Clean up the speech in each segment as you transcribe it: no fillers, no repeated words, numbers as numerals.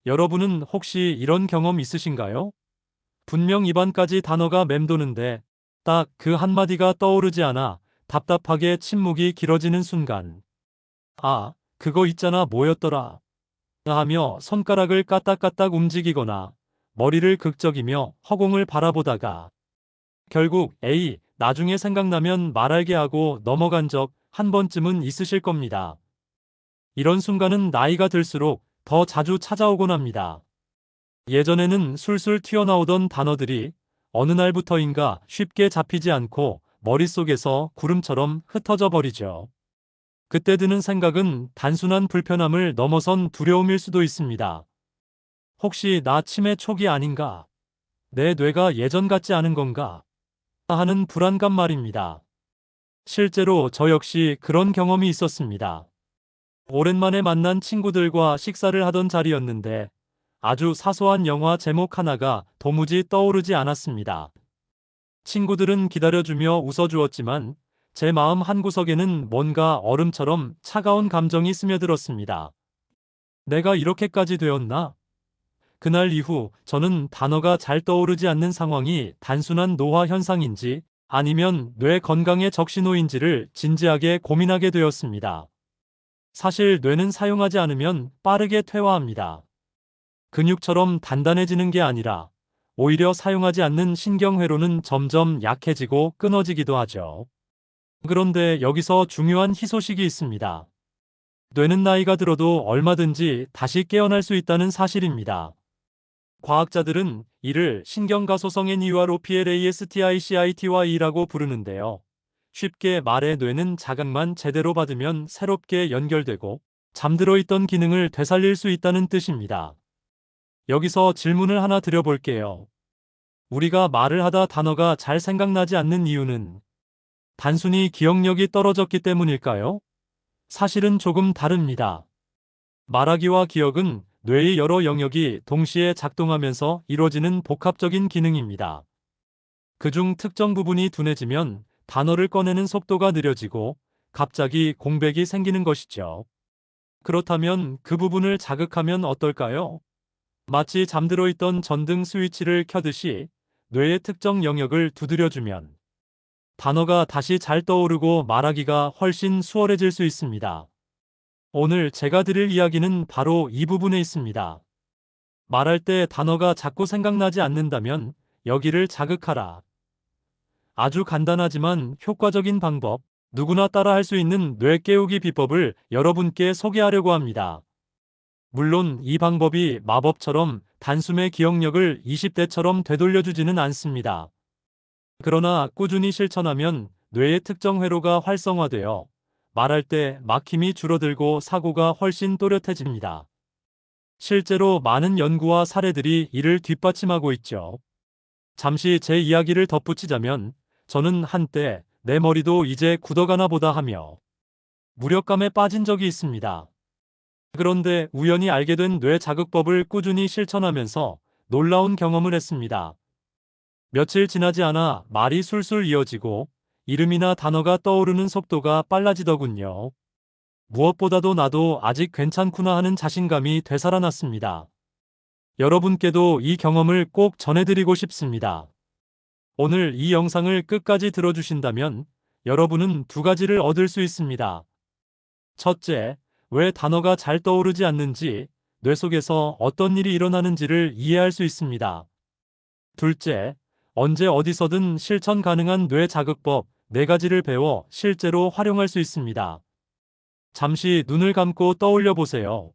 여러분은 혹시 이런 경험 있으신가요? 분명 입안까지 단어가 맴도는데 딱 그 한마디가 떠오르지 않아 답답하게 침묵이 길어지는 순간. 아, 그거 있잖아 뭐였더라 하며 손가락을 까딱까딱 움직이거나 머리를 극적이며 허공을 바라보다가 결국 에이, 나중에 생각나면 말할게 하고 넘어간 적 한 번쯤은 있으실 겁니다. 이런 순간은 나이가 들수록 더 자주 찾아오곤 합니다. 예전에는 술술 튀어나오던 단어들이 어느 날부터인가 쉽게 잡히지 않고 머릿속에서 구름처럼 흩어져 버리죠. 그때 드는 생각은 단순한 불편함을 넘어선 두려움일 수도 있습니다. 혹시 나 치매 초기 아닌가? 내 뇌가 예전 같지 않은 건가? 하는 불안감 말입니다. 실제로 저 역시 그런 경험이 있었습니다. 오랜만에 만난 친구들과 식사를 하던 자리였는데 아주 사소한 영화 제목 하나가 도무지 떠오르지 않았습니다. 친구들은 기다려주며 웃어주었지만 제 마음 한구석에는 뭔가 얼음처럼 차가운 감정이 스며들었습니다. 내가 이렇게까지 되었나? 그날 이후 저는 단어가 잘 떠오르지 않는 상황이 단순한 노화 현상인지 아니면 뇌 건강의 적신호인지를 진지하게 고민하게 되었습니다. 사실 뇌는 사용하지 않으면 빠르게 퇴화합니다. 근육처럼 단단해지는 게 아니라 오히려 사용하지 않는 신경회로는 점점 약해지고 끊어지기도 하죠. 그런데 여기서 중요한 희소식이 있습니다. 뇌는 나이가 들어도 얼마든지 다시 깨어날 수 있다는 사실입니다. 과학자들은 이를 신경가소성 NeuroPLASTICITY라고 부르는데요. 쉽게 말해 뇌는 자극만 제대로 받으면 새롭게 연결되고 잠들어 있던 기능을 되살릴 수 있다는 뜻입니다. 여기서 질문을 하나 드려볼게요. 우리가 말을 하다 단어가 잘 생각나지 않는 이유는 단순히 기억력이 떨어졌기 때문일까요? 사실은 조금 다릅니다. 말하기와 기억은 뇌의 여러 영역이 동시에 작동하면서 이루어지는 복합적인 기능입니다. 그중 특정 부분이 둔해지면 단어를 꺼내는 속도가 느려지고 갑자기 공백이 생기는 것이죠. 그렇다면 그 부분을 자극하면 어떨까요? 마치 잠들어 있던 전등 스위치를 켜듯이 뇌의 특정 영역을 두드려주면 단어가 다시 잘 떠오르고 말하기가 훨씬 수월해질 수 있습니다. 오늘 제가 드릴 이야기는 바로 이 부분에 있습니다. 말할 때 단어가 자꾸 생각나지 않는다면 여기를 자극하라. 아주 간단하지만 효과적인 방법, 누구나 따라할 수 있는 뇌 깨우기 비법을 여러분께 소개하려고 합니다. 물론 이 방법이 마법처럼 단숨에 기억력을 20대처럼 되돌려주지는 않습니다. 그러나 꾸준히 실천하면 뇌의 특정 회로가 활성화되어 말할 때 막힘이 줄어들고 사고가 훨씬 또렷해집니다. 실제로 많은 연구와 사례들이 이를 뒷받침하고 있죠. 잠시 제 이야기를 덧붙이자면 저는 한때 내 머리도 이제 굳어가나 보다 하며 무력감에 빠진 적이 있습니다. 그런데 우연히 알게 된 뇌 자극법을 꾸준히 실천하면서 놀라운 경험을 했습니다. 며칠 지나지 않아 말이 술술 이어지고 이름이나 단어가 떠오르는 속도가 빨라지더군요. 무엇보다도 나도 아직 괜찮구나 하는 자신감이 되살아났습니다. 여러분께도 이 경험을 꼭 전해드리고 싶습니다. 오늘 이 영상을 끝까지 들어주신다면 여러분은 두 가지를 얻을 수 있습니다. 첫째, 왜 단어가 잘 떠오르지 않는지, 뇌 속에서 어떤 일이 일어나는지를 이해할 수 있습니다. 둘째, 언제 어디서든 실천 가능한 뇌 자극법 4가지를 배워 실제로 활용할 수 있습니다. 잠시 눈을 감고 떠올려 보세요.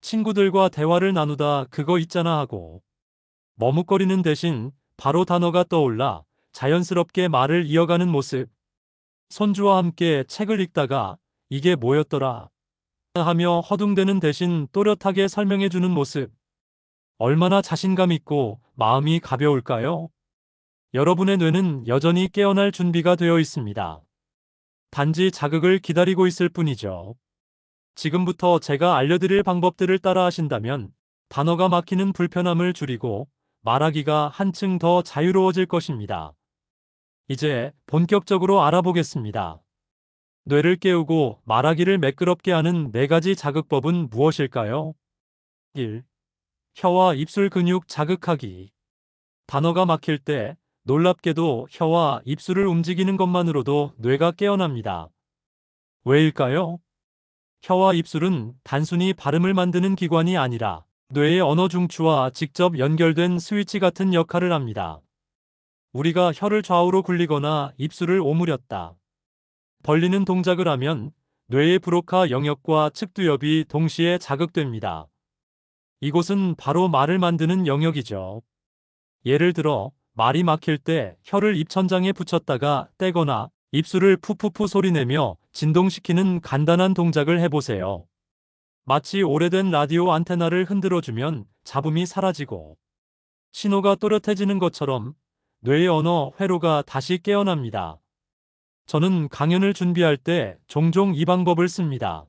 친구들과 대화를 나누다 그거 있잖아 하고 머뭇거리는 대신 바로 단어가 떠올라 자연스럽게 말을 이어가는 모습. 손주와 함께 책을 읽다가 이게 뭐였더라 하며 허둥대는 대신 또렷하게 설명해주는 모습. 얼마나 자신감 있고 마음이 가벼울까요? 여러분의 뇌는 여전히 깨어날 준비가 되어 있습니다. 단지 자극을 기다리고 있을 뿐이죠. 지금부터 제가 알려드릴 방법들을 따라 하신다면 단어가 막히는 불편함을 줄이고 말하기가 한층 더 자유로워질 것입니다. 이제 본격적으로 알아보겠습니다. 뇌를 깨우고 말하기를 매끄럽게 하는 4가지 자극법은 무엇일까요? 1. 혀와 입술 근육 자극하기. 단어가 막힐 때 놀랍게도 혀와 입술을 움직이는 것만으로도 뇌가 깨어납니다. 왜일까요? 혀와 입술은 단순히 발음을 만드는 기관이 아니라 뇌의 언어 중추와 직접 연결된 스위치 같은 역할을 합니다. 우리가 혀를 좌우로 굴리거나 입술을 오므렸다, 벌리는 동작을 하면 뇌의 브로카 영역과 측두엽이 동시에 자극됩니다. 이곳은 바로 말을 만드는 영역이죠. 예를 들어 말이 막힐 때 혀를 입천장에 붙였다가 떼거나 입술을 푸푸푸 소리내며 진동시키는 간단한 동작을 해보세요. 마치 오래된 라디오 안테나를 흔들어주면 잡음이 사라지고 신호가 또렷해지는 것처럼 뇌의 언어 회로가 다시 깨어납니다. 저는 강연을 준비할 때 종종 이 방법을 씁니다.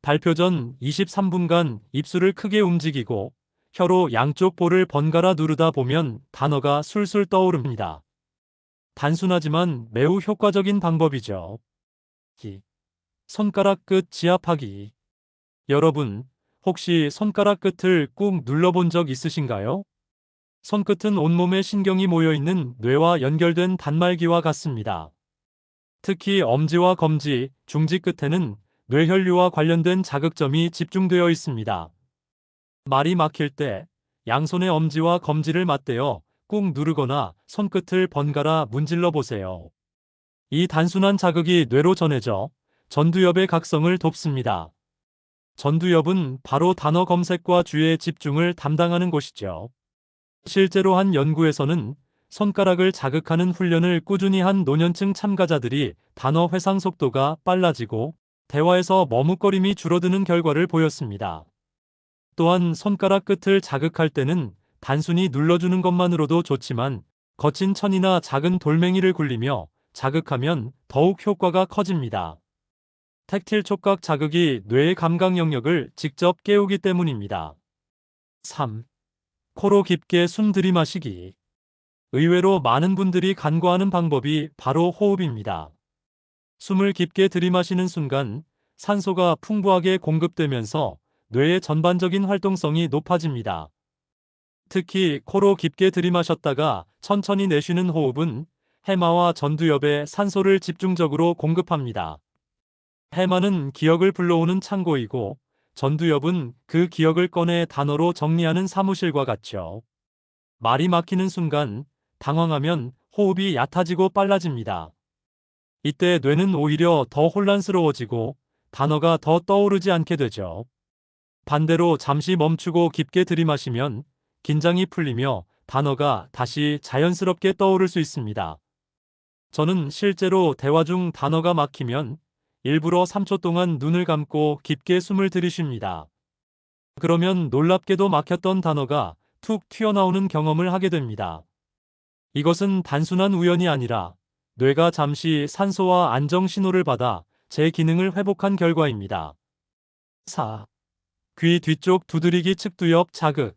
발표 전 23분간 입술을 크게 움직이고 혀로 양쪽 볼을 번갈아 누르다 보면 단어가 술술 떠오릅니다. 단순하지만 매우 효과적인 방법이죠. 손가락 끝 지압하기. 여러분, 혹시 손가락 끝을 꾹 눌러본 적 있으신가요? 손끝은 온몸에 신경이 모여있는 뇌와 연결된 단말기와 같습니다. 특히 엄지와 검지, 중지 끝에는 뇌혈류와 관련된 자극점이 집중되어 있습니다. 말이 막힐 때 양손의 엄지와 검지를 맞대어 꾹 누르거나 손끝을 번갈아 문질러 보세요. 이 단순한 자극이 뇌로 전해져 전두엽의 각성을 돕습니다. 전두엽은 바로 단어 검색과 주의의 집중을 담당하는 곳이죠. 실제로 한 연구에서는 손가락을 자극하는 훈련을 꾸준히 한 노년층 참가자들이 단어 회상 속도가 빨라지고 대화에서 머뭇거림이 줄어드는 결과를 보였습니다. 또한 손가락 끝을 자극할 때는 단순히 눌러주는 것만으로도 좋지만 거친 천이나 작은 돌멩이를 굴리며 자극하면 더욱 효과가 커집니다. 택틸 촉각 자극이 뇌의 감각 영역을 직접 깨우기 때문입니다. 3. 코로 깊게 숨 들이마시기. 의외로 많은 분들이 간과하는 방법이 바로 호흡입니다. 숨을 깊게 들이마시는 순간 산소가 풍부하게 공급되면서 뇌의 전반적인 활동성이 높아집니다. 특히 코로 깊게 들이마셨다가 천천히 내쉬는 호흡은 해마와 전두엽에 산소를 집중적으로 공급합니다. 해마는 기억을 불러오는 창고이고 전두엽은 그 기억을 꺼내 단어로 정리하는 사무실과 같죠. 말이 막히는 순간 당황하면 호흡이 얕아지고 빨라집니다. 이때 뇌는 오히려 더 혼란스러워지고 단어가 더 떠오르지 않게 되죠. 반대로 잠시 멈추고 깊게 들이마시면 긴장이 풀리며 단어가 다시 자연스럽게 떠오를 수 있습니다. 저는 실제로 대화 중 단어가 막히면 일부러 3초 동안 눈을 감고 깊게 숨을 들이쉽니다. 그러면 놀랍게도 막혔던 단어가 툭 튀어나오는 경험을 하게 됩니다. 이것은 단순한 우연이 아니라 뇌가 잠시 산소와 안정 신호를 받아 제 기능을 회복한 결과입니다. 4. 귀 뒤쪽 두드리기 측두엽 자극.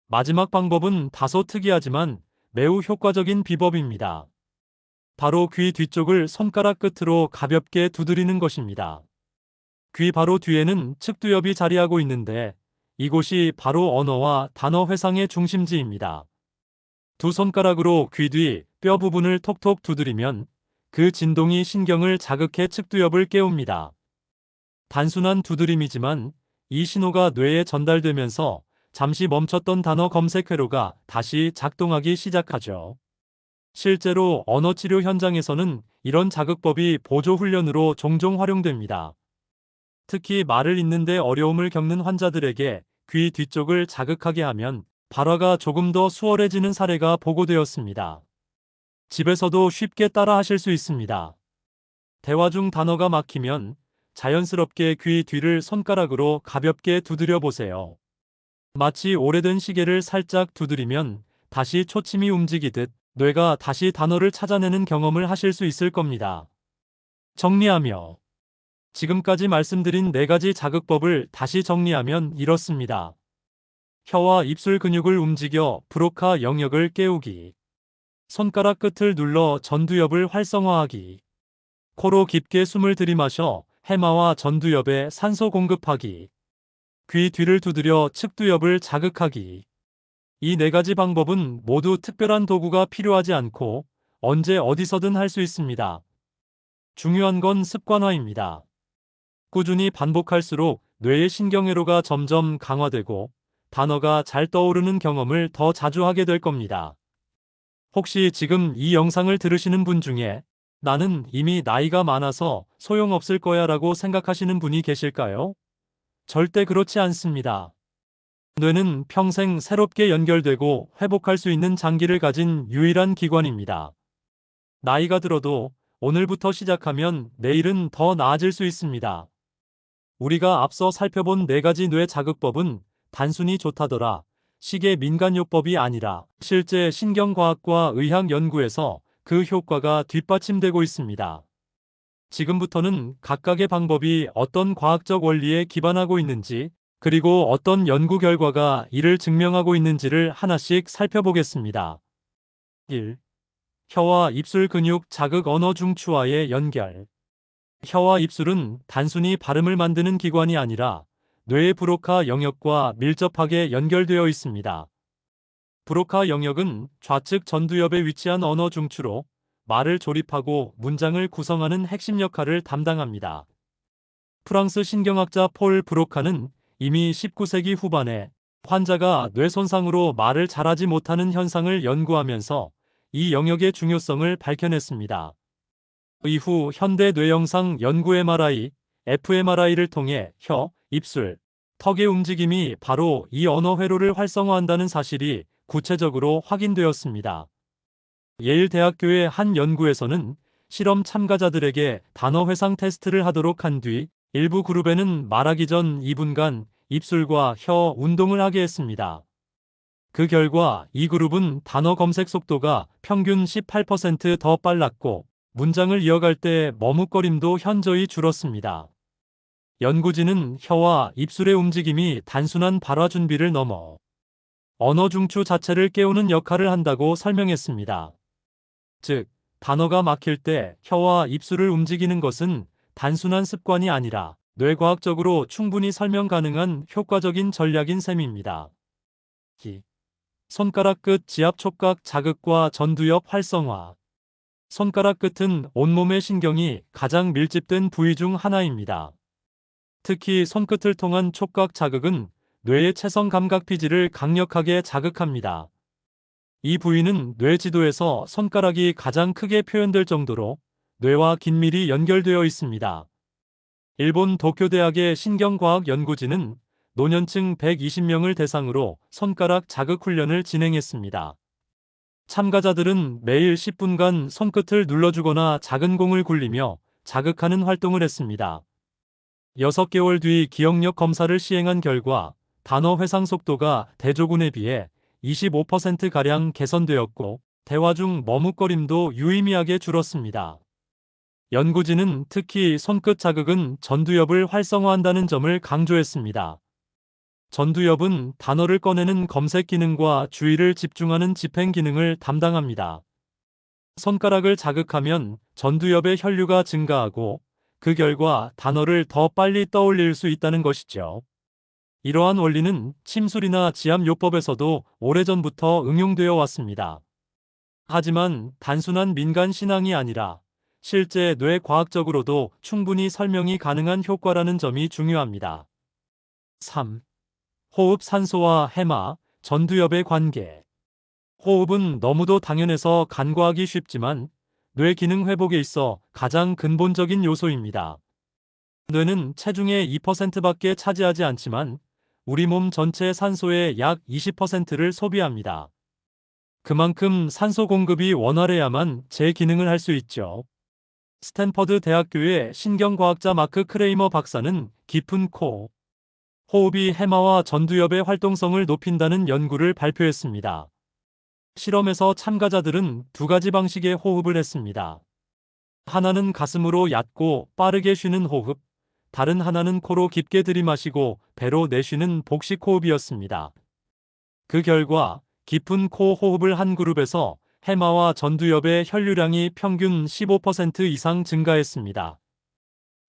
마지막 방법은 다소 특이하지만 매우 효과적인 비법입니다. 바로 귀 뒤쪽을 손가락 끝으로 가볍게 두드리는 것입니다. 귀 바로 뒤에는 측두엽이 자리하고 있는데 이곳이 바로 언어와 단어 회상의 중심지입니다. 두 손가락으로 귀 뒤 뼈 부분을 톡톡 두드리면 그 진동이 신경을 자극해 측두엽을 깨웁니다. 단순한 두드림이지만 이 신호가 뇌에 전달되면서 잠시 멈췄던 단어 검색 회로가 다시 작동하기 시작하죠. 실제로 언어치료 현장에서는 이런 자극법이 보조 훈련으로 종종 활용됩니다. 특히 말을 잇는데 어려움을 겪는 환자들에게 귀 뒤쪽을 자극하게 하면 발화가 조금 더 수월해지는 사례가 보고되었습니다. 집에서도 쉽게 따라 하실 수 있습니다. 대화 중 단어가 막히면 자연스럽게 귀 뒤를 손가락으로 가볍게 두드려 보세요. 마치 오래된 시계를 살짝 두드리면 다시 초침이 움직이듯 뇌가 다시 단어를 찾아내는 경험을 하실 수 있을 겁니다. 정리하며 지금까지 말씀드린 4가지 자극법을 다시 정리하면 이렇습니다. 혀와 입술 근육을 움직여 브로카 영역을 깨우기. 손가락 끝을 눌러 전두엽을 활성화하기. 코로 깊게 숨을 들이마셔 해마와 전두엽에 산소 공급하기. 귀 뒤를 두드려 측두엽을 자극하기. 이 네 가지 방법은 모두 특별한 도구가 필요하지 않고 언제 어디서든 할 수 있습니다. 중요한 건 습관화입니다. 꾸준히 반복할수록 뇌의 신경회로가 점점 강화되고 단어가 잘 떠오르는 경험을 더 자주 하게 될 겁니다. 혹시 지금 이 영상을 들으시는 분 중에 나는 이미 나이가 많아서 소용없을 거야 라고 생각하시는 분이 계실까요? 절대 그렇지 않습니다. 뇌는 평생 새롭게 연결되고 회복할 수 있는 장기를 가진 유일한 기관입니다. 나이가 들어도 오늘부터 시작하면 내일은 더 나아질 수 있습니다. 우리가 앞서 살펴본 네 가지 뇌 자극법은 단순히 좋다더라 식의 민간요법이 아니라 실제 신경과학과 의학 연구에서 그 효과가 뒷받침되고 있습니다. 지금부터는 각각의 방법이 어떤 과학적 원리에 기반하고 있는지, 그리고 어떤 연구 결과가 이를 증명하고 있는지를 하나씩 살펴보겠습니다. 1. 혀와 입술 근육 자극 언어 중추와의 연결. 혀와 입술은 단순히 발음을 만드는 기관이 아니라 뇌의 브로카 영역과 밀접하게 연결되어 있습니다. 브로카 영역은 좌측 전두엽에 위치한 언어 중추로 말을 조립하고 문장을 구성하는 핵심 역할을 담당합니다. 프랑스 신경학자 폴 브로카는 이미 19세기 후반에 환자가 뇌 손상으로 말을 잘하지 못하는 현상을 연구하면서 이 영역의 중요성을 밝혀냈습니다. 이후 현대 뇌영상 연구 MRI, fMRI를 통해 혀, 입술, 턱의 움직임이 바로 이 언어 회로를 활성화한다는 사실이 구체적으로 확인되었습니다. 예일대학교의 한 연구에서는 실험 참가자들에게 단어 회상 테스트를 하도록 한 뒤 일부 그룹에는 말하기 전 2분간 입술과 혀 운동을 하게 했습니다. 그 결과 이 그룹은 단어 검색 속도가 평균 18% 더 빨랐고 문장을 이어갈 때 머뭇거림도 현저히 줄었습니다. 연구진은 혀와 입술의 움직임이 단순한 발화 준비를 넘어 언어 중추 자체를 깨우는 역할을 한다고 설명했습니다. 즉, 단어가 막힐 때 혀와 입술을 움직이는 것은 단순한 습관이 아니라 뇌과학적으로 충분히 설명 가능한 효과적인 전략인 셈입니다. 손가락 끝 지압 촉각 자극과 전두엽 활성화. 손가락 끝은 온몸의 신경이 가장 밀집된 부위 중 하나입니다. 특히 손끝을 통한 촉각 자극은 뇌의 체성 감각 피지를 강력하게 자극합니다. 이 부위는 뇌 지도에서 손가락이 가장 크게 표현될 정도로 뇌와 긴밀히 연결되어 있습니다. 일본 도쿄대학의 신경과학 연구진은 노년층 120명을 대상으로 손가락 자극 훈련을 진행했습니다. 참가자들은 매일 10분간 손끝을 눌러주거나 작은 공을 굴리며 자극하는 활동을 했습니다. 6개월 뒤 기억력 검사를 시행한 결과 단어 회상 속도가 대조군에 비해 25%가량 개선되었고 대화 중 머뭇거림도 유의미하게 줄었습니다. 연구진은 특히 손끝 자극은 전두엽을 활성화한다는 점을 강조했습니다. 전두엽은 단어를 꺼내는 검색 기능과 주의를 집중하는 집행 기능을 담당합니다. 손가락을 자극하면 전두엽의 혈류가 증가하고 그 결과 단어를 더 빨리 떠올릴 수 있다는 것이죠. 이러한 원리는 침술이나 지압요법에서도 오래전부터 응용되어 왔습니다. 하지만 단순한 민간 신앙이 아니라 실제 뇌과학적으로도 충분히 설명이 가능한 효과라는 점이 중요합니다. 3. 호흡 산소와 해마, 전두엽의 관계. 호흡은 너무도 당연해서 간과하기 쉽지만 뇌 기능 회복에 있어 가장 근본적인 요소입니다. 뇌는 체중의 2%밖에 차지하지 않지만 우리 몸 전체 산소의 약 20%를 소비합니다. 그만큼 산소 공급이 원활해야만 제 기능을 할 수 있죠. 스탠퍼드 대학교의 신경과학자 마크 크레이머 박사는 깊은 코, 호흡이 해마와 전두엽의 활동성을 높인다는 연구를 발표했습니다. 실험에서 참가자들은 두 가지 방식의 호흡을 했습니다. 하나는 가슴으로 얕고 빠르게 쉬는 호흡, 다른 하나는 코로 깊게 들이마시고 배로 내쉬는 복식 호흡이었습니다. 그 결과 깊은 코 호흡을 한 그룹에서 해마와 전두엽의 혈류량이 평균 15% 이상 증가했습니다.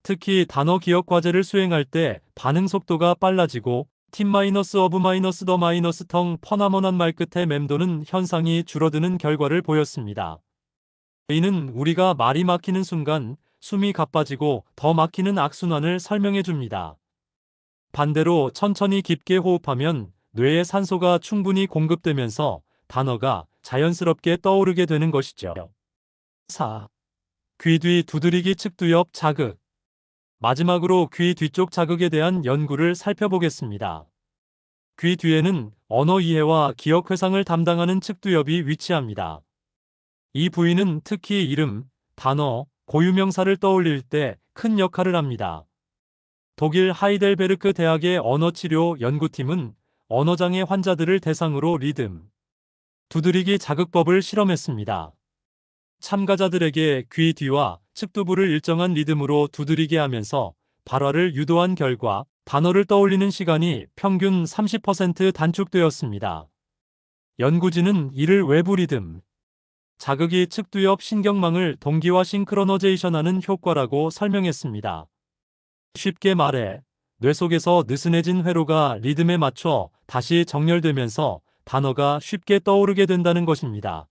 특히 단어 기억 과제를 수행할 때 반응 속도가 빨라지고 팀 마이너스 어브 마이너스 더 마이너스 텅 퍼나먼한 말 끝에 맴도는 현상이 줄어드는 결과를 보였습니다. 이는 우리가 말이 막히는 순간 숨이 가빠지고 더 막히는 악순환을 설명해 줍니다. 반대로 천천히 깊게 호흡하면 뇌에 산소가 충분히 공급되면서 단어가 자연스럽게 떠오르게 되는 것이죠. 4. 귀 뒤 두드리기 측두엽 자극. 마지막으로 귀 뒤쪽 자극에 대한 연구를 살펴보겠습니다. 귀 뒤에는 언어 이해와 기억 회상을 담당하는 측두엽이 위치합니다. 이 부위는 특히 이름, 단어, 고유명사를 떠올릴 때 큰 역할을 합니다. 독일 하이델베르크 대학의 언어치료 연구팀은 언어장애 환자들을 대상으로 리듬, 두드리기 자극법을 실험했습니다. 참가자들에게 귀 뒤와 측두부를 일정한 리듬으로 두드리게 하면서 발화를 유도한 결과 단어를 떠올리는 시간이 평균 30% 단축되었습니다. 연구진은 이를 외부 리듬, 자극이 측두엽 신경망을 동기화 싱크로너제이션하는 효과라고 설명했습니다. 쉽게 말해 뇌 속에서 느슨해진 회로가 리듬에 맞춰 다시 정렬되면서 단어가 쉽게 떠오르게 된다는 것입니다.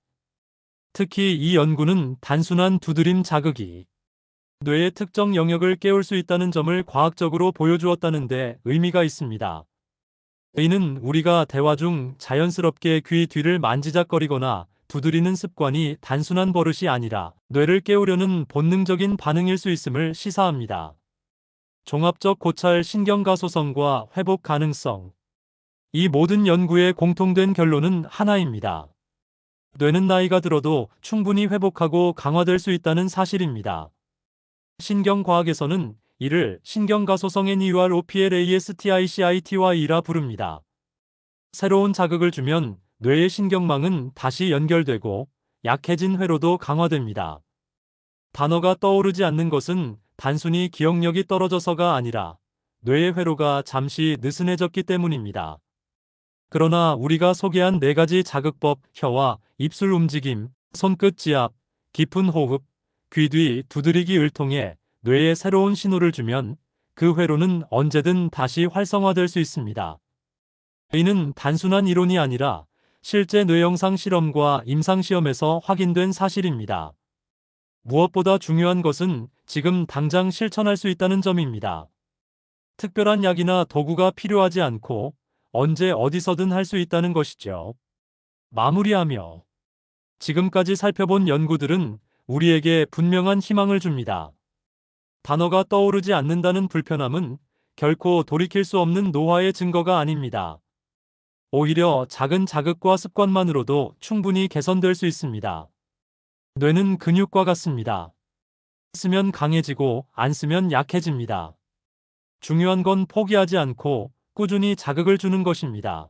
특히 이 연구는 단순한 두드림 자극이 뇌의 특정 영역을 깨울 수 있다는 점을 과학적으로 보여주었다는 데 의미가 있습니다. 이는 우리가 대화 중 자연스럽게 귀 뒤를 만지작거리거나 두드리는 습관이 단순한 버릇이 아니라 뇌를 깨우려는 본능적인 반응일 수 있음을 시사합니다. 종합적 고찰 신경가소성과 회복 가능성. 이 모든 연구의 공통된 결론은 하나입니다. 뇌는 나이가 들어도 충분히 회복하고 강화될 수 있다는 사실입니다. 신경과학에서는 이를 신경가소성 NEUROPLASTICITY라 부릅니다. 새로운 자극을 주면 뇌의 신경망은 다시 연결되고 약해진 회로도 강화됩니다. 단어가 떠오르지 않는 것은 단순히 기억력이 떨어져서가 아니라 뇌의 회로가 잠시 느슨해졌기 때문입니다. 그러나 우리가 소개한 4가지 자극법, 혀와 입술 움직임, 손끝 지압, 깊은 호흡, 귀 뒤 두드리기를 통해 뇌에 새로운 신호를 주면 그 회로는 언제든 다시 활성화될 수 있습니다. 이는 단순한 이론이 아니라 실제 뇌영상 실험과 임상시험에서 확인된 사실입니다. 무엇보다 중요한 것은 지금 당장 실천할 수 있다는 점입니다. 특별한 약이나 도구가 필요하지 않고 언제 어디서든 할 수 있다는 것이죠. 마무리하며 지금까지 살펴본 연구들은 우리에게 분명한 희망을 줍니다. 단어가 떠오르지 않는다는 불편함은 결코 돌이킬 수 없는 노화의 증거가 아닙니다. 오히려 작은 자극과 습관만으로도 충분히 개선될 수 있습니다. 뇌는 근육과 같습니다. 쓰면 강해지고 안 쓰면 약해집니다. 중요한 건 포기하지 않고 꾸준히 자극을 주는 것입니다.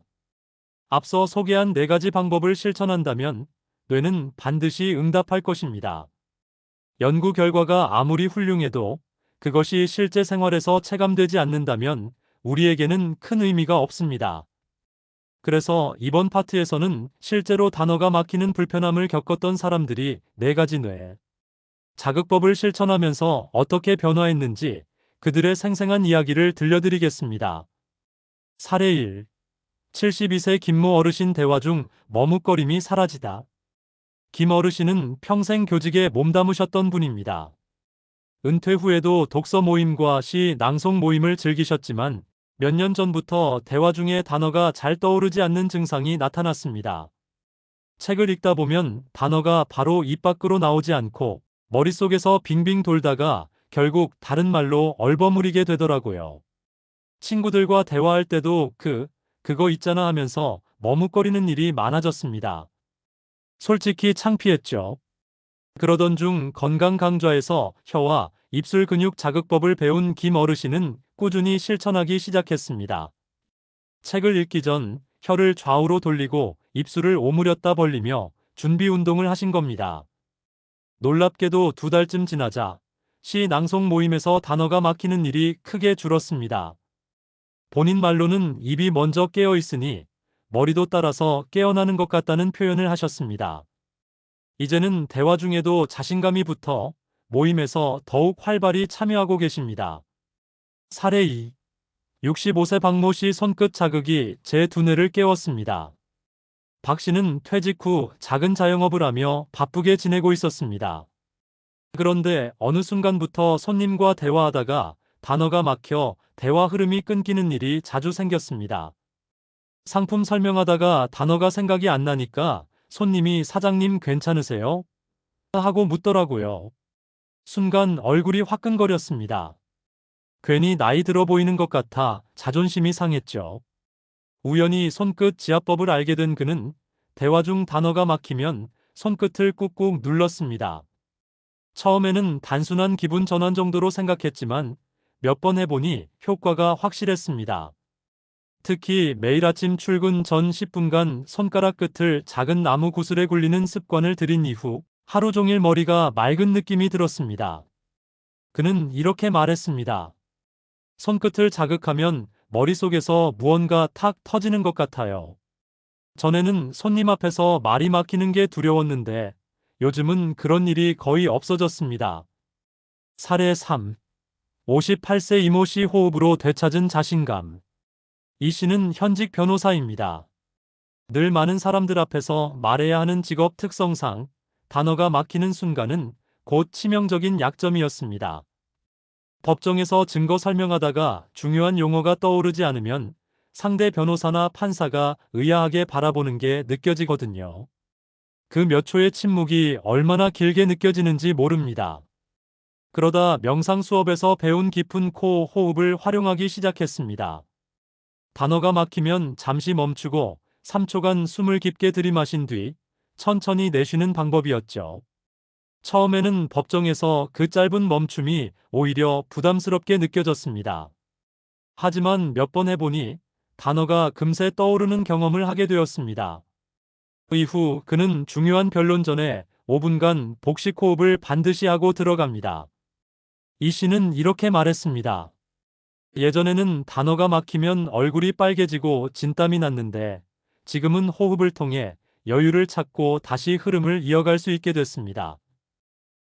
앞서 소개한 4가지 방법을 실천한다면 뇌는 반드시 응답할 것입니다. 연구 결과가 아무리 훌륭해도 그것이 실제 생활에서 체감되지 않는다면 우리에게는 큰 의미가 없습니다. 그래서 이번 파트에서는 실제로 단어가 막히는 불편함을 겪었던 사람들이 4가지 뇌 자극법을 실천하면서 어떻게 변화했는지 그들의 생생한 이야기를 들려드리겠습니다. 사례 1. 72세 김모 어르신 대화 중 머뭇거림이 사라지다. 김 어르신은 평생 교직에 몸담으셨던 분입니다. 은퇴 후에도 독서 모임과 시 낭송 모임을 즐기셨지만 몇 년 전부터 대화 중에 단어가 잘 떠오르지 않는 증상이 나타났습니다. 책을 읽다 보면 단어가 바로 입 밖으로 나오지 않고 머릿속에서 빙빙 돌다가 결국 다른 말로 얼버무리게 되더라고요. 친구들과 대화할 때도 그거 있잖아 하면서 머뭇거리는 일이 많아졌습니다. 솔직히 창피했죠. 그러던 중 건강 강좌에서 혀와 입술 근육 자극법을 배운 김 어르신은 꾸준히 실천하기 시작했습니다. 책을 읽기 전 혀를 좌우로 돌리고 입술을 오므렸다 벌리며 준비 운동을 하신 겁니다. 놀랍게도 2달쯤 지나자 시 낭송 모임에서 단어가 막히는 일이 크게 줄었습니다. 본인 말로는 입이 먼저 깨어 있으니 머리도 따라서 깨어나는 것 같다는 표현을 하셨습니다. 이제는 대화 중에도 자신감이 붙어 모임에서 더욱 활발히 참여하고 계십니다. 사례 2. 65세 박모 씨 손끝 자극이 제 두뇌를 깨웠습니다. 박 씨는 퇴직 후 작은 자영업을 하며 바쁘게 지내고 있었습니다. 그런데 어느 순간부터 손님과 대화하다가 단어가 막혀 대화 흐름이 끊기는 일이 자주 생겼습니다. 상품 설명하다가 단어가 생각이 안 나니까 손님이 "사장님 괜찮으세요?" 하고 묻더라고요. 순간 얼굴이 화끈거렸습니다. 괜히 나이 들어 보이는 것 같아 자존심이 상했죠. 우연히 손끝 지압법을 알게 된 그는 대화 중 단어가 막히면 손끝을 꾹꾹 눌렀습니다. 처음에는 단순한 기분 전환 정도로 생각했지만 몇 번 해보니 효과가 확실했습니다. 특히 매일 아침 출근 전 10분간 손가락 끝을 작은 나무 구슬에 굴리는 습관을 들인 이후 하루 종일 머리가 맑은 느낌이 들었습니다. 그는 이렇게 말했습니다. 손끝을 자극하면 머릿속에서 무언가 탁 터지는 것 같아요. 전에는 손님 앞에서 말이 막히는 게 두려웠는데 요즘은 그런 일이 거의 없어졌습니다. 사례 3. 58세 이모 씨 호흡으로 되찾은 자신감. 이 씨는 현직 변호사입니다. 늘 많은 사람들 앞에서 말해야 하는 직업 특성상 단어가 막히는 순간은 곧 치명적인 약점이었습니다. 법정에서 증거 설명하다가 중요한 용어가 떠오르지 않으면 상대 변호사나 판사가 의아하게 바라보는 게 느껴지거든요. 그 몇 초의 침묵이 얼마나 길게 느껴지는지 모릅니다. 그러다 명상 수업에서 배운 깊은 코 호흡을 활용하기 시작했습니다. 단어가 막히면 잠시 멈추고 3초간 숨을 깊게 들이마신 뒤 천천히 내쉬는 방법이었죠. 처음에는 법정에서 그 짧은 멈춤이 오히려 부담스럽게 느껴졌습니다. 하지만 몇 번 해보니 단어가 금세 떠오르는 경험을 하게 되었습니다. 이후 그는 중요한 변론 전에 5분간 복식 호흡을 반드시 하고 들어갑니다. 이 씨는 이렇게 말했습니다. 예전에는 단어가 막히면 얼굴이 빨개지고 진땀이 났는데 지금은 호흡을 통해 여유를 찾고 다시 흐름을 이어갈 수 있게 됐습니다.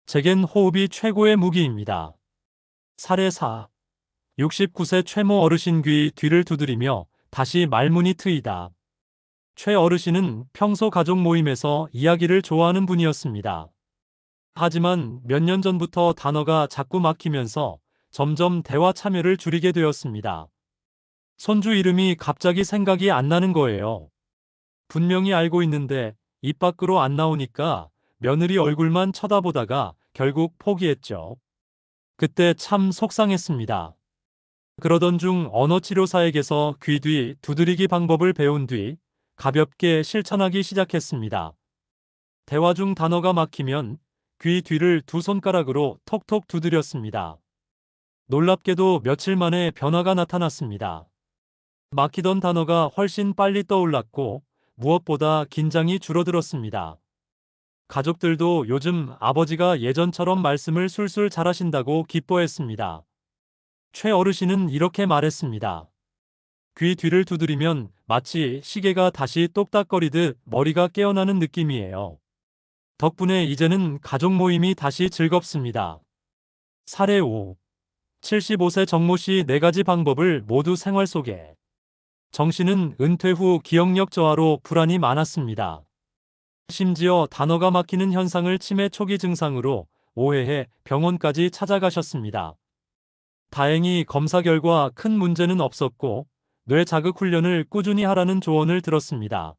제겐 호흡이 최고의 무기입니다. 사례 4. 69세 최모 어르신 귀 뒤를 두드리며 다시 말문이 트이다. 최 어르신은 평소 가족 모임에서 이야기를 좋아하는 분이었습니다. 하지만 몇 년 전부터 단어가 자꾸 막히면서 점점 대화 참여를 줄이게 되었습니다. 손주 이름이 갑자기 생각이 안 나는 거예요. 분명히 알고 있는데 입 밖으로 안 나오니까 며느리 얼굴만 쳐다보다가 결국 포기했죠. 그때 참 속상했습니다. 그러던 중 언어치료사에게서 귀 뒤 두드리기 방법을 배운 뒤 가볍게 실천하기 시작했습니다. 대화 중 단어가 막히면 귀 뒤를 두 손가락으로 톡톡 두드렸습니다. 놀랍게도 며칠 만에 변화가 나타났습니다. 막히던 단어가 훨씬 빨리 떠올랐고 무엇보다 긴장이 줄어들었습니다. 가족들도 요즘 아버지가 예전처럼 말씀을 술술 잘하신다고 기뻐했습니다. 최 어르신은 이렇게 말했습니다. 귀 뒤를 두드리면 마치 시계가 다시 똑딱거리듯 머리가 깨어나는 느낌이에요. 덕분에 이제는 가족 모임이 다시 즐겁습니다. 사례 5. 75세 정모 씨 4가지 방법을 모두 생활 속에. 정 씨는 은퇴 후 기억력 저하로 불안이 많았습니다. 심지어 단어가 막히는 현상을 치매 초기 증상으로 오해해 병원까지 찾아가셨습니다. 다행히 검사 결과 큰 문제는 없었고 뇌 자극 훈련을 꾸준히 하라는 조언을 들었습니다.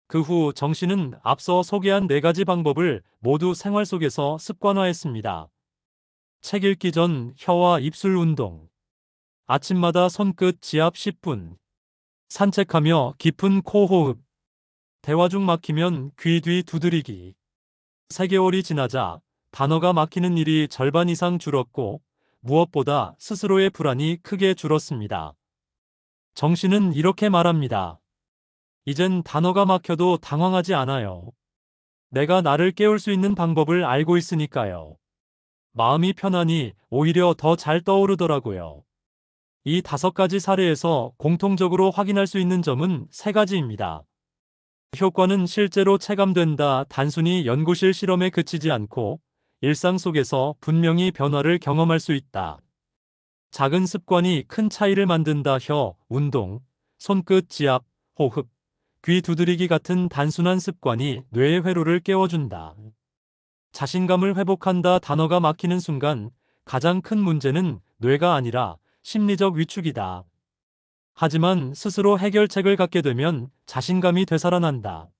그 후 정 씨는 앞서 소개한 4가지 방법을 모두 생활 속에서 습관화했습니다. 책 읽기 전 혀와 입술 운동, 아침마다 손끝 지압 10분, 산책하며 깊은 코 호흡, 대화 중 막히면 귀 뒤 두드리기. 3개월이 지나자 단어가 막히는 일이 절반 이상 줄었고 무엇보다 스스로의 불안이 크게 줄었습니다. 정 씨는 이렇게 말합니다. 이젠 단어가 막혀도 당황하지 않아요. 내가 나를 깨울 수 있는 방법을 알고 있으니까요. 마음이 편하니 오히려 더 잘 떠오르더라고요. 이 5가지 사례에서 공통적으로 확인할 수 있는 점은 3가지입니다. 효과는 실제로 체감된다. 단순히 연구실 실험에 그치지 않고 일상 속에서 분명히 변화를 경험할 수 있다. 작은 습관이 큰 차이를 만든다. 혀, 운동, 손끝 지압, 호흡, 귀 두드리기 같은 단순한 습관이 뇌의 회로를 깨워준다. 자신감을 회복한다. 단어가 막히는 순간 가장 큰 문제는 뇌가 아니라 심리적 위축이다. 하지만 스스로 해결책을 갖게 되면 자신감이 되살아난다.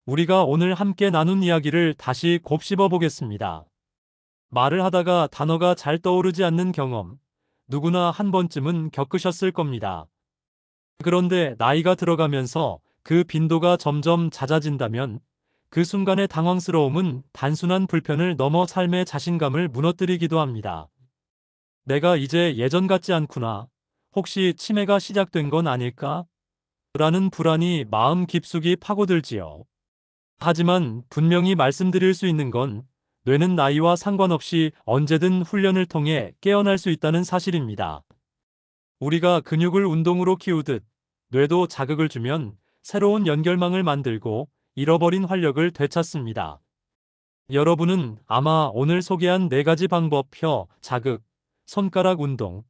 우리가 오늘 함께 나눈 이야기를 다시 곱씹어 보겠습니다. 말을 하다가 단어가 잘 떠오르지 않는 경험, 누구나 한 번쯤은 겪으셨을 겁니다. 그런데 나이가 들어가면서 그 빈도가 점점 잦아진다면 그 순간의 당황스러움은 단순한 불편을 넘어 삶의 자신감을 무너뜨리기도 합니다. 내가 이제 예전 같지 않구나. 혹시 치매가 시작된 건 아닐까? 라는 불안이 마음 깊숙이 파고들지요. 하지만 분명히 말씀드릴 수 있는 건 뇌는 나이와 상관없이 언제든 훈련을 통해 깨어날 수 있다는 사실입니다. 우리가 근육을 운동으로 키우듯 뇌도 자극을 주면 새로운 연결망을 만들고 잃어버린 활력을 되찾습니다. 여러분은 아마 오늘 소개한 4가지 방법, 혀, 자극, 손가락 운동,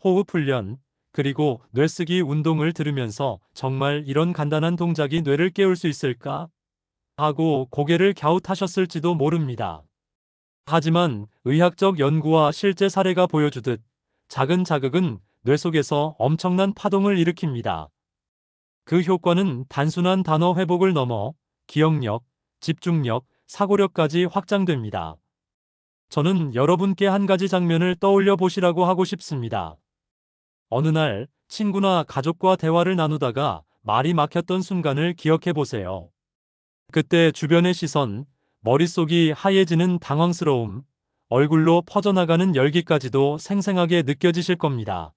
호흡 훈련, 그리고 뇌쓰기 운동을 들으면서 정말 이런 간단한 동작이 뇌를 깨울 수 있을까? 하고 고개를 갸웃하셨을지도 모릅니다. 하지만 의학적 연구와 실제 사례가 보여주듯 작은 자극은 뇌 속에서 엄청난 파동을 일으킵니다. 그 효과는 단순한 단어 회복을 넘어 기억력, 집중력, 사고력까지 확장됩니다. 저는 여러분께 한 가지 장면을 떠올려 보시라고 하고 싶습니다. 어느 날 친구나 가족과 대화를 나누다가 말이 막혔던 순간을 기억해 보세요. 그때 주변의 시선, 머릿속이 하얘지는 당황스러움, 얼굴로 퍼져나가는 열기까지도 생생하게 느껴지실 겁니다.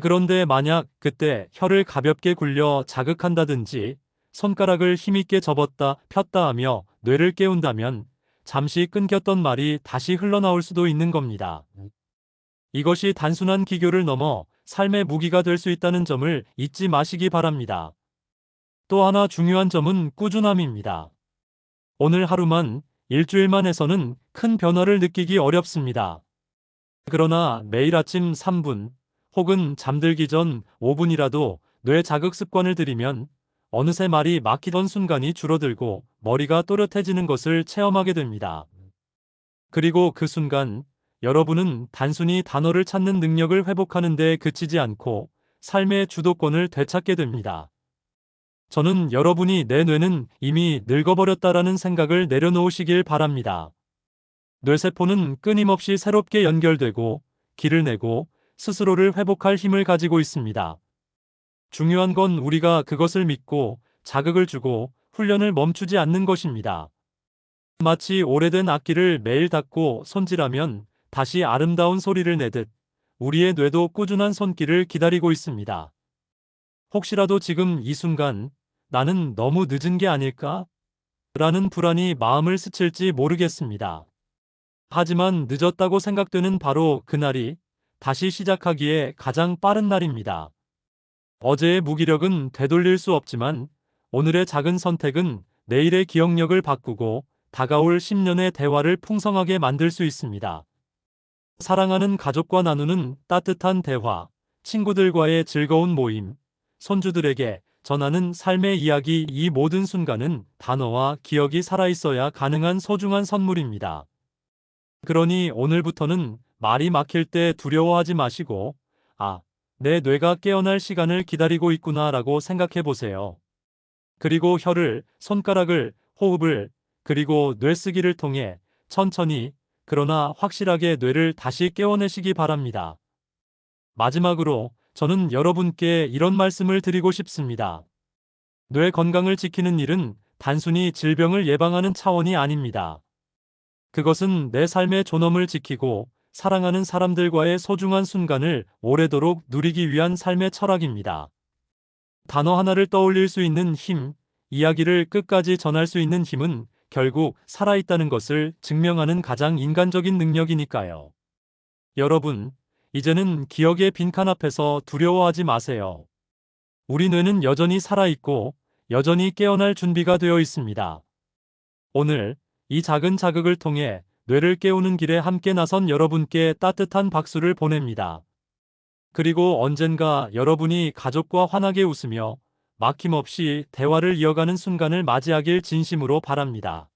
그런데 만약 그때 혀를 가볍게 굴려 자극한다든지 손가락을 힘있게 접었다 폈다 하며 뇌를 깨운다면 잠시 끊겼던 말이 다시 흘러나올 수도 있는 겁니다. 이것이 단순한 기교를 넘어 삶의 무기가 될 수 있다는 점을 잊지 마시기 바랍니다. 또 하나 중요한 점은 꾸준함입니다. 오늘 하루만, 일주일만 해서는 큰 변화를 느끼기 어렵습니다. 그러나 매일 아침 3분 혹은 잠들기 전 5분이라도 뇌 자극 습관을 들이면 어느새 말이 막히던 순간이 줄어들고 머리가 또렷해지는 것을 체험하게 됩니다. 그리고 그 순간 여러분은 단순히 단어를 찾는 능력을 회복하는 데 그치지 않고 삶의 주도권을 되찾게 됩니다. 저는 여러분이 내 뇌는 이미 늙어버렸다라는 생각을 내려놓으시길 바랍니다. 뇌세포는 끊임없이 새롭게 연결되고 길을 내고 스스로를 회복할 힘을 가지고 있습니다. 중요한 건 우리가 그것을 믿고 자극을 주고 훈련을 멈추지 않는 것입니다. 마치 오래된 악기를 매일 닦고 손질하면 다시 아름다운 소리를 내듯 우리의 뇌도 꾸준한 손길을 기다리고 있습니다. 혹시라도 지금 이 순간 나는 너무 늦은 게 아닐까? 라는 불안이 마음을 스칠지 모르겠습니다. 하지만 늦었다고 생각되는 바로 그날이 다시 시작하기에 가장 빠른 날입니다. 어제의 무기력은 되돌릴 수 없지만 오늘의 작은 선택은 내일의 기억력을 바꾸고 다가올 10년의 대화를 풍성하게 만들 수 있습니다. 사랑하는 가족과 나누는 따뜻한 대화, 친구들과의 즐거운 모임, 손주들에게 전하는 삶의 이야기, 이 모든 순간은 단어와 기억이 살아있어야 가능한 소중한 선물입니다. 그러니 오늘부터는 말이 막힐 때 두려워하지 마시고, 내 뇌가 깨어날 시간을 기다리고 있구나라고 생각해 보세요. 그리고 혀를, 손가락을, 호흡을, 그리고 뇌쓰기를 통해 천천히, 그러나 확실하게 뇌를 다시 깨워내시기 바랍니다. 마지막으로 저는 여러분께 이런 말씀을 드리고 싶습니다. 뇌 건강을 지키는 일은 단순히 질병을 예방하는 차원이 아닙니다. 그것은 내 삶의 존엄을 지키고 사랑하는 사람들과의 소중한 순간을 오래도록 누리기 위한 삶의 철학입니다. 단어 하나를 떠올릴 수 있는 힘, 이야기를 끝까지 전할 수 있는 힘은 결국 살아있다는 것을 증명하는 가장 인간적인 능력이니까요. 여러분, 이제는 기억의 빈칸 앞에서 두려워하지 마세요. 우리 뇌는 여전히 살아있고 여전히 깨어날 준비가 되어 있습니다. 오늘 이 작은 자극을 통해 뇌를 깨우는 길에 함께 나선 여러분께 따뜻한 박수를 보냅니다. 그리고 언젠가 여러분이 가족과 환하게 웃으며 막힘없이 대화를 이어가는 순간을 맞이하길 진심으로 바랍니다.